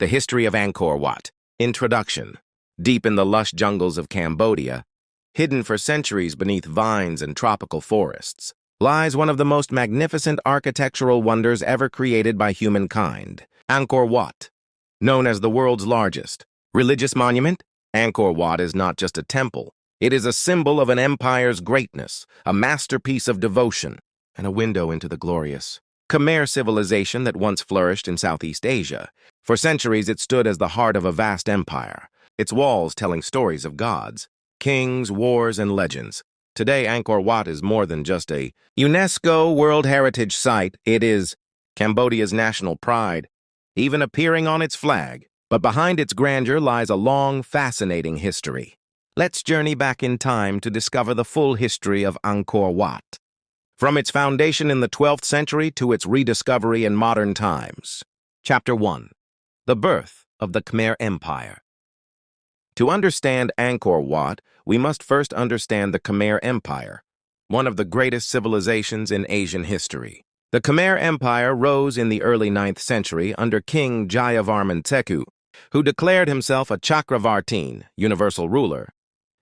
The History of Angkor Wat. Introduction. Deep in the lush jungles of Cambodia, hidden for centuries beneath vines and tropical forests, lies one of the most magnificent architectural wonders ever created by humankind, Angkor Wat. Known as the world's largest religious monument, Angkor Wat is not just a temple. It is a symbol of an empire's greatness, a masterpiece of devotion, and a window into the glorious Khmer civilization that once flourished in Southeast Asia. For centuries, it stood as the heart of a vast empire, its walls telling stories of gods, kings, wars, and legends. Today, Angkor Wat is more than just a UNESCO World Heritage Site. It is Cambodia's national pride, even appearing on its flag. But behind its grandeur lies a long, fascinating history. Let's journey back in time to discover the full history of Angkor Wat. From its foundation in the 12th century to its rediscovery in modern times. Chapter 1. The Birth of the Khmer Empire. To understand Angkor Wat, we must first understand the Khmer Empire, one of the greatest civilizations in Asian history. The Khmer Empire rose in the early 9th century under King Suryavarman II, who declared himself a Chakravartin, universal ruler,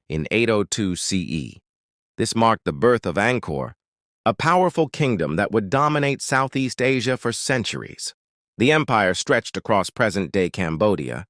in 802 CE. This marked the birth of Angkor, a powerful kingdom that would dominate Southeast Asia for centuries. The empire stretched across present-day Cambodia,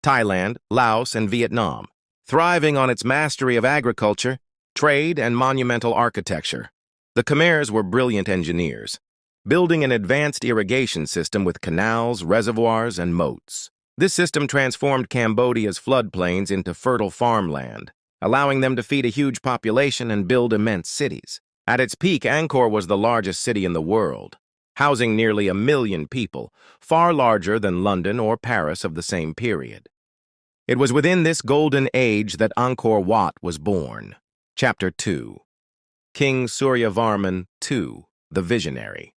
Thailand, Laos, and Vietnam, thriving on its mastery of agriculture, trade, and monumental architecture. The Khmers were brilliant engineers, building an advanced irrigation system with canals, reservoirs, and moats. This system transformed Cambodia's floodplains into fertile farmland, allowing them to feed a huge population and build immense cities. At its peak, Angkor was the largest city in the world, housing nearly 1 million people, far larger than London or Paris of the same period. It was within this golden age that Angkor Wat was born. Chapter 2. King Suryavarman II, the Visionary.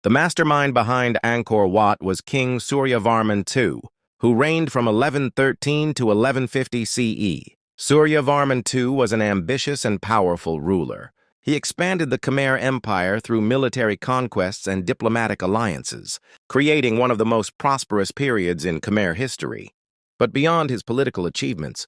The mastermind behind Angkor Wat was King Suryavarman II, who reigned from 1113 to 1150 CE. Suryavarman II was an ambitious and powerful ruler. He expanded the Khmer Empire through military conquests and diplomatic alliances, creating one of the most prosperous periods in Khmer history. But beyond his political achievements,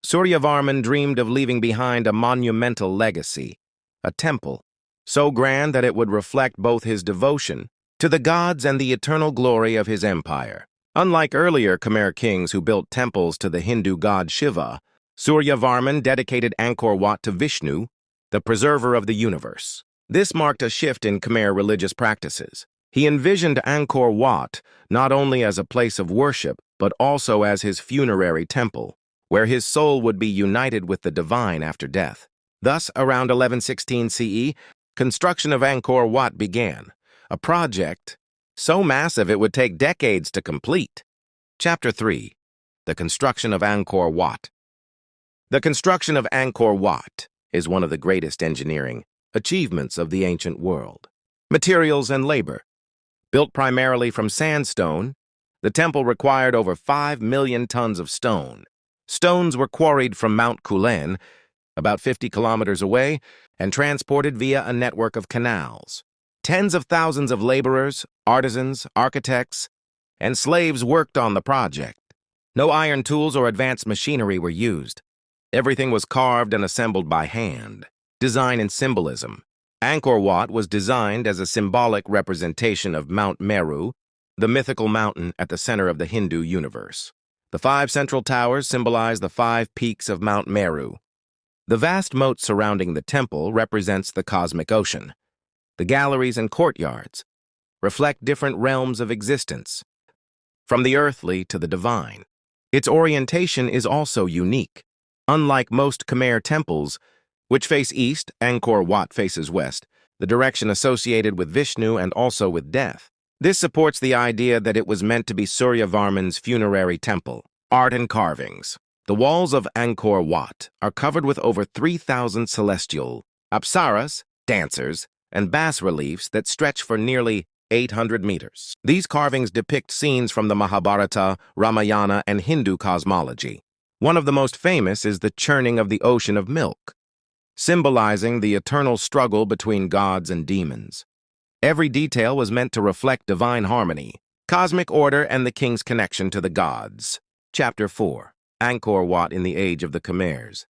Suryavarman dreamed of leaving behind a monumental legacy, a temple, so grand that it would reflect both his devotion to the gods and the eternal glory of his empire. Unlike earlier Khmer kings who built temples to the Hindu god Shiva, Suryavarman dedicated Angkor Wat to Vishnu, the preserver of the universe. This marked a shift in Khmer religious practices. He envisioned Angkor Wat not only as a place of worship, but also as his funerary temple, where his soul would be united with the divine after death. Thus, around 1116 CE, construction of Angkor Wat began, a project so massive it would take decades to complete. Chapter 3. The construction of Angkor Wat. The construction of Angkor Wat is one of the greatest engineering achievements of the ancient world. Materials and labor. Built primarily from sandstone, the temple required over 5 million tons of stone. Stones were quarried from Mount Kulen, about 50 kilometers away, and transported via a network of canals. Tens of thousands of laborers, artisans, architects, and slaves worked on the project. No iron tools or advanced machinery were used. Everything was carved and assembled by hand. Design and symbolism. Angkor Wat was designed as a symbolic representation of Mount Meru, the mythical mountain at the center of the Hindu universe. The 5 central towers symbolize the 5 peaks of Mount Meru. The vast moat surrounding the temple represents the cosmic ocean. The galleries and courtyards reflect different realms of existence, from the earthly to the divine. Its orientation is also unique. Unlike most Khmer temples, which face east, Angkor Wat faces west, the direction associated with Vishnu and also with death. This supports the idea that it was meant to be Suryavarman's funerary temple. Art and carvings. The walls of Angkor Wat are covered with over 3,000 celestial apsaras, dancers, and bas-reliefs that stretch for nearly 800 meters. These carvings depict scenes from the Mahabharata, Ramayana, and Hindu cosmology. One of the most famous is the churning of the ocean of milk, symbolizing the eternal struggle between gods and demons. Every detail was meant to reflect divine harmony, Cosmic Order and the King's Connection to the Gods. Chapter 4. Angkor Wat in the Age of the Khmers.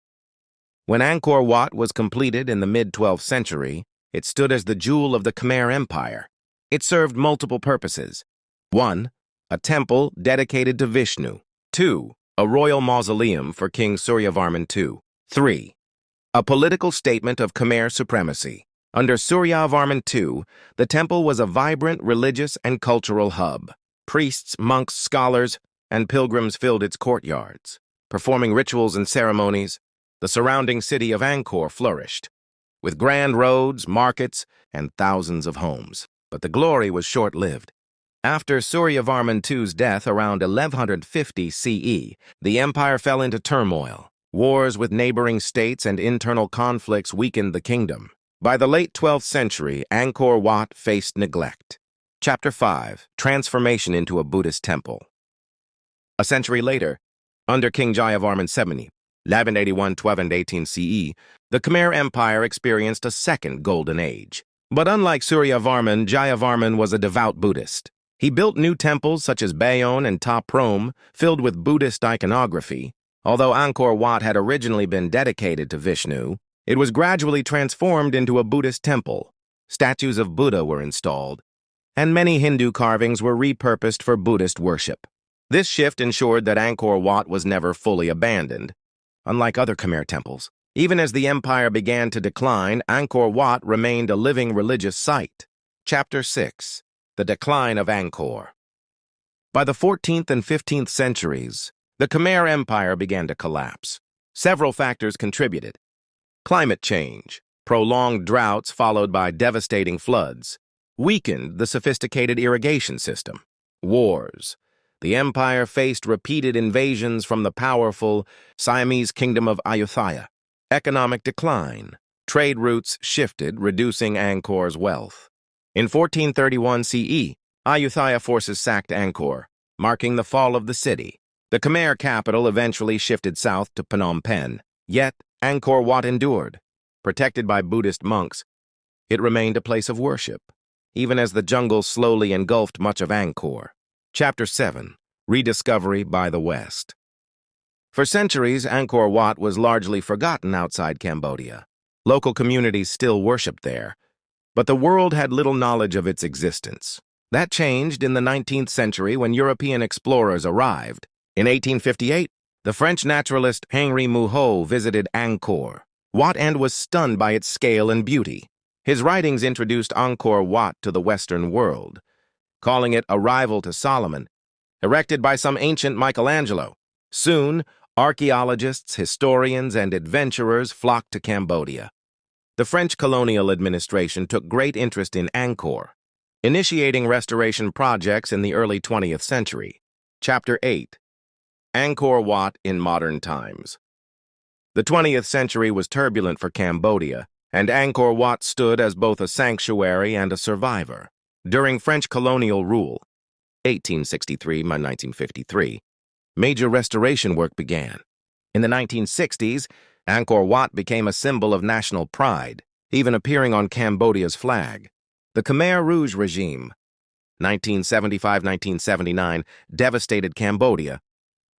When Angkor Wat was completed in the mid-12th century, it stood as the jewel of the Khmer Empire. It served multiple purposes. 1. A temple dedicated to Vishnu. 2. A royal mausoleum for King Suryavarman II. 3. A political statement of Khmer supremacy. Under Suryavarman II, the temple was a vibrant religious and cultural hub. Priests, monks, scholars, and pilgrims filled its courtyards. Performing rituals and ceremonies, the surrounding city of Angkor flourished, with grand roads, markets, and thousands of homes. But the glory was short-lived. After Suryavarman II's death around 1150 CE, the empire fell into turmoil. Wars with neighboring states and internal conflicts weakened the kingdom. By the late 12th century, Angkor Wat faced neglect. Chapter 5. Transformation into a Buddhist temple. A century later, under King Jayavarman II, 1181-1218 CE, the Khmer Empire experienced a second golden age. But unlike Suryavarman, Jayavarman was a devout Buddhist. He built new temples such as Bayon and Ta Prohm, filled with Buddhist iconography. Although Angkor Wat had originally been dedicated to Vishnu, it was gradually transformed into a Buddhist temple. Statues of Buddha were installed, and many Hindu carvings were repurposed for Buddhist worship. This shift ensured that Angkor Wat was never fully abandoned. Unlike other Khmer temples, even as the empire began to decline, Angkor Wat remained a living religious site. Chapter 6. The Decline of Angkor. By the 14th and 15th centuries, the Khmer Empire began to collapse. Several factors contributed. Climate change, prolonged droughts followed by devastating floods, weakened the sophisticated irrigation system. Wars. The empire faced repeated invasions from the powerful Siamese kingdom of Ayutthaya. Economic decline. Trade routes shifted, reducing Angkor's wealth. In 1431 CE, Ayutthaya forces sacked Angkor, marking the fall of the city. The Khmer capital eventually shifted south to Phnom Penh, yet Angkor Wat endured. Protected by Buddhist monks, it remained a place of worship, even as the jungle slowly engulfed much of Angkor. Chapter 7. Rediscovery by the West. For centuries, Angkor Wat was largely forgotten outside Cambodia. Local communities still worshipped there, but the world had little knowledge of its existence. That changed in the 19th century when European explorers arrived. In 1858, the French naturalist Henri Mouhot visited Angkor Wat and was stunned by its scale and beauty. His writings introduced Angkor Wat to the Western world, calling it a rival to Solomon, erected by some ancient Michelangelo. Soon, archaeologists, historians, and adventurers flocked to Cambodia. The French colonial administration took great interest in Angkor, initiating restoration projects in the early 20th century. Chapter 8. Angkor Wat in modern times. The 20th century was turbulent for Cambodia, and Angkor Wat stood as both a sanctuary and a survivor. During French colonial rule, 1863-1953, major restoration work began. In the 1960s, Angkor Wat became a symbol of national pride, even appearing on Cambodia's flag. The Khmer Rouge regime, 1975-1979, devastated Cambodia,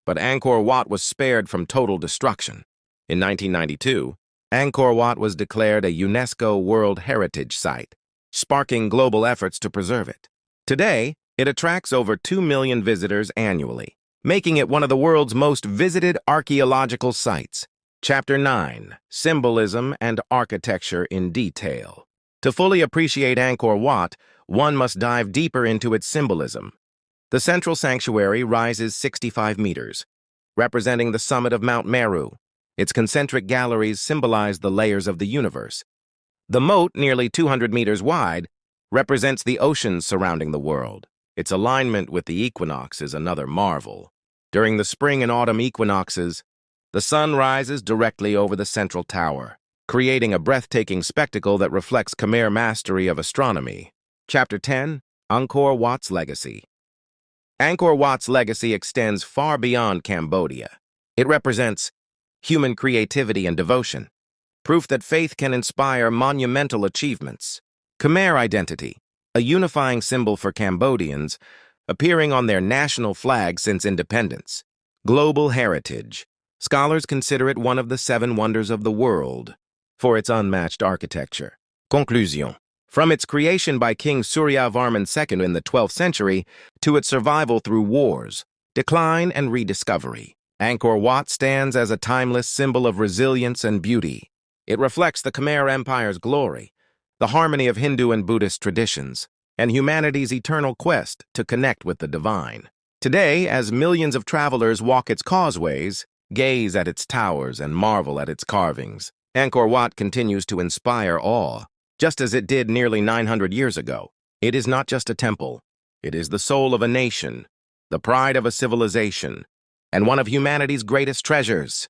but Angkor Wat was spared from total destruction. In 1992, Angkor Wat was declared a UNESCO World Heritage Site, sparking global efforts to preserve it. Today, it attracts over 2 million visitors annually, making it one of the world's most visited archaeological sites. Chapter 9. Symbolism and Architecture in Detail. To fully appreciate Angkor Wat, one must dive deeper into its symbolism. The central sanctuary rises 65 meters, representing the summit of Mount Meru. Its concentric galleries symbolize the layers of the universe. The moat, nearly 200 meters wide, represents the oceans surrounding the world. Its alignment with the equinox is another marvel. During the spring and autumn equinoxes, the sun rises directly over the central tower, creating a breathtaking spectacle that reflects Khmer mastery of astronomy. Chapter 10. Angkor Wat's Legacy. Angkor Wat's legacy extends far beyond Cambodia. It represents human creativity and devotion, proof that faith can inspire monumental achievements. Khmer identity, a unifying symbol for Cambodians, appearing on their national flag since independence. Global heritage. Scholars consider it one of the 7 wonders of the world for its unmatched architecture. Conclusion. From its creation by King Suryavarman II in the 12th century to its survival through wars, decline, and rediscovery, Angkor Wat stands as a timeless symbol of resilience and beauty. It reflects the Khmer Empire's glory, the harmony of Hindu and Buddhist traditions, and humanity's eternal quest to connect with the divine. Today, as millions of travelers walk its causeways, gaze at its towers, and marvel at its carvings, Angkor Wat continues to inspire awe, just as it did nearly 900 years ago. It is not just a temple. It is the soul of a nation, the pride of a civilization, and one of humanity's greatest treasures.